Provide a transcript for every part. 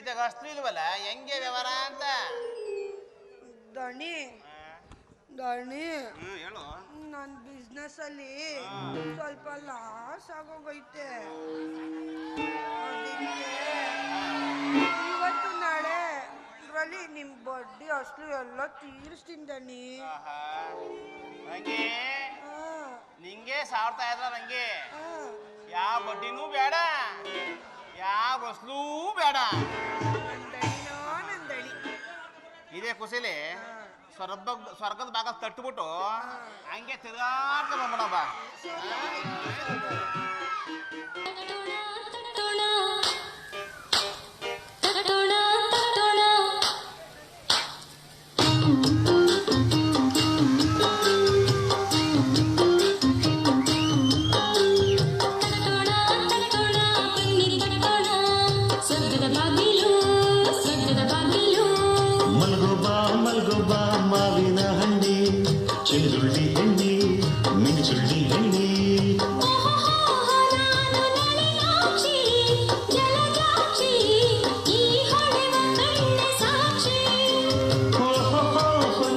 ಇದಾಗ ಅಷ್ಟು ಇಲ್ವಲ್ಲ ಹೆಂಗೆ ವ್ಯವಹಾರ ಅಂತ ದಣಿ ದಣಿ ಹೇಳು ನನ್ನ ಬಿಸ್ನೆಸ್ ಅಲ್ಲಿ ಸ್ವಲ್ಪ ಲಾಸ್ ಆಗೋಗೈತೆ ಇವತ್ತು ನಾಳೆ ಇದರಲ್ಲಿ ನಿಮ್ಮ ಬಡ್ಡಿ ಅಸಲು ಎಲ್ಲ ತೀರಿಸ್ತೀನಿ ದಣಿ ನಂಗೆ ನಿಂಗೆ ಸಾವ್ತಾ ಇದ್ರ ನಂಗೆ ಯಾವ ಬಡ್ಡಿನೂ ಬೇಡ ಯಾವ ಬಸ್ಲೂ ಬೇಡ ಇದೇ ಖುಷಿಲಿ ಸ್ವರ್ಗದ ಭಾಗ ತಟ್ಟುಬಿಟ್ಟು ಹಂಗೆ ತಿರ್ಗಾಡ್ತಾ ಬಂದ್ಬಿಡಪ್ಪ ಮಾವಿನ ಹಣ್ಣಿ ಚೆಂದುಳ್ಳಿ ಎಣ್ಣೆ ಮಿಂಚುಳ್ಳಿ ಎಣ್ಣೆ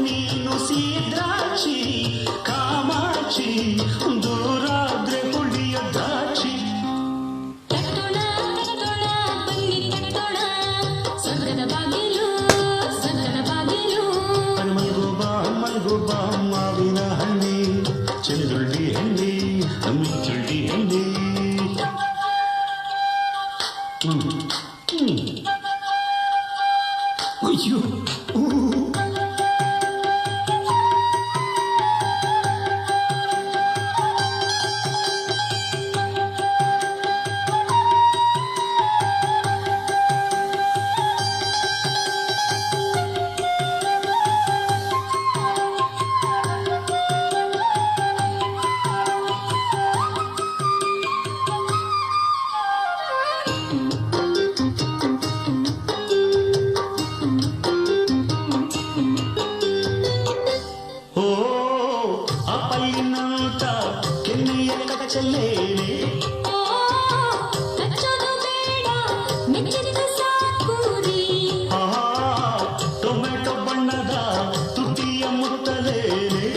ನೀನು ಸೀದ್ರಾಕ್ಷಿ ಕಾಮಾಕ್ಷಿ ದೂರಾದ್ರೆ ಹುಳಿಯ ದ್ರಾಕ್ಷಿ ಮಲ್ಗೋಬಾ ಮಾವಿನ ಹಣ್ಣಿ ಚೆಂದುಳ್ಳಿ ಎಣ್ಣೆ ಮಿಂಚುಳ್ಳಿ ಎಣ್ಣೆ ಅಯ್ಯೋ ಅಪ್ಪಲಿನಂತ ಕೆನ್ನೆಯ ಕಚಲೇನೆ ಟೊಮೆಟೊ ಬಣ್ಣದ ತುಟಿಯ ಮುತ್ತಲೇನೆ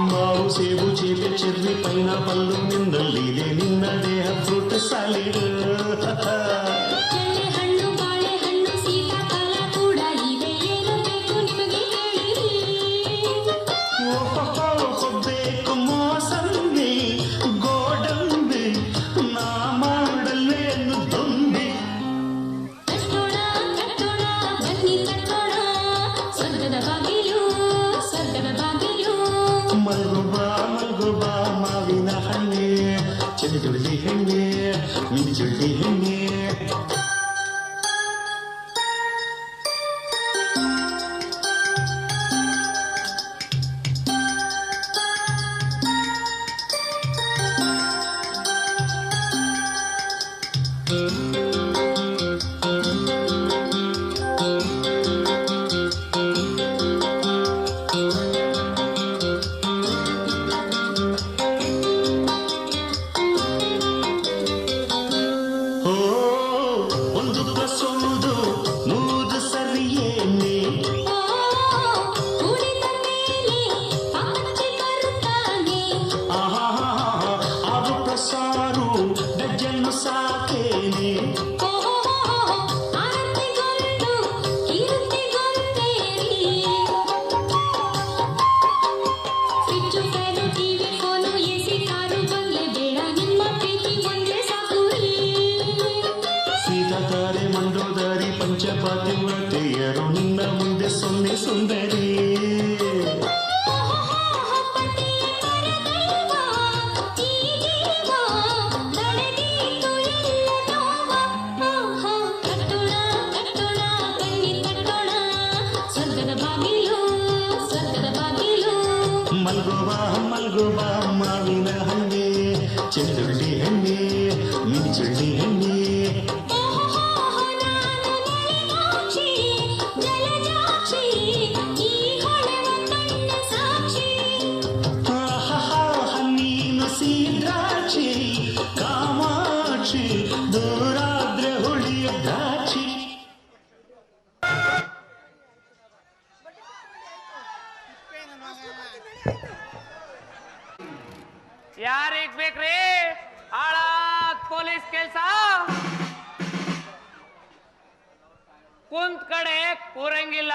ಮಾವು ಸೇಬು ಚೀಪೆ ಚೆರ್ರಿ ಪೈನಾಪಲ್ಲು ನಿಂದಲ್ಲಿದೆ ನಿನ್ನ ದೇಹ ಫ್ರೂಟ್ ಸಾಲಿಡ್ ಬೇಕು ಮೋಸಂಬಿ ಗೋಡಂಬಿ ನಾ ಮಾಡಲೇನು ದೊಂಬಿ ಮಲ್ಗೋಬಾ ಮಾವಿನ ಹಣ್ಣೆ ಚೆಂದುಳ್ಳಿ ಹೆಣ್ಣೆ ಮಿಂಚುಳ್ಳಿ ಹೆಣ್ಣೆ ಮಂಡೋದರಿ ಪಂಚಪಾತಿವ್ರತೆಯರು ನಿನ್ನ ಮುಂದೆ ಸೊನ್ನೆ ಸುಂದರಿ ಮಲ್ಗೋಬಾ ಮಾವಿನ ಹಣ್ಣೆ ಚೆಂದುಳ್ಳಿ ಹಣ್ಣೆ ಮಿಂಚುಳ್ಳಿ ಹಣ್ಣೆ ಯಾರಿಗ್ ಬೇಕ್ರಿ ಆಳ ಪೊಲೀಸ್ ಕೆಲ್ಸ? ಕುಂತ್ ಕಡೆ ಕೂರಂಗಿಲ್ಲ.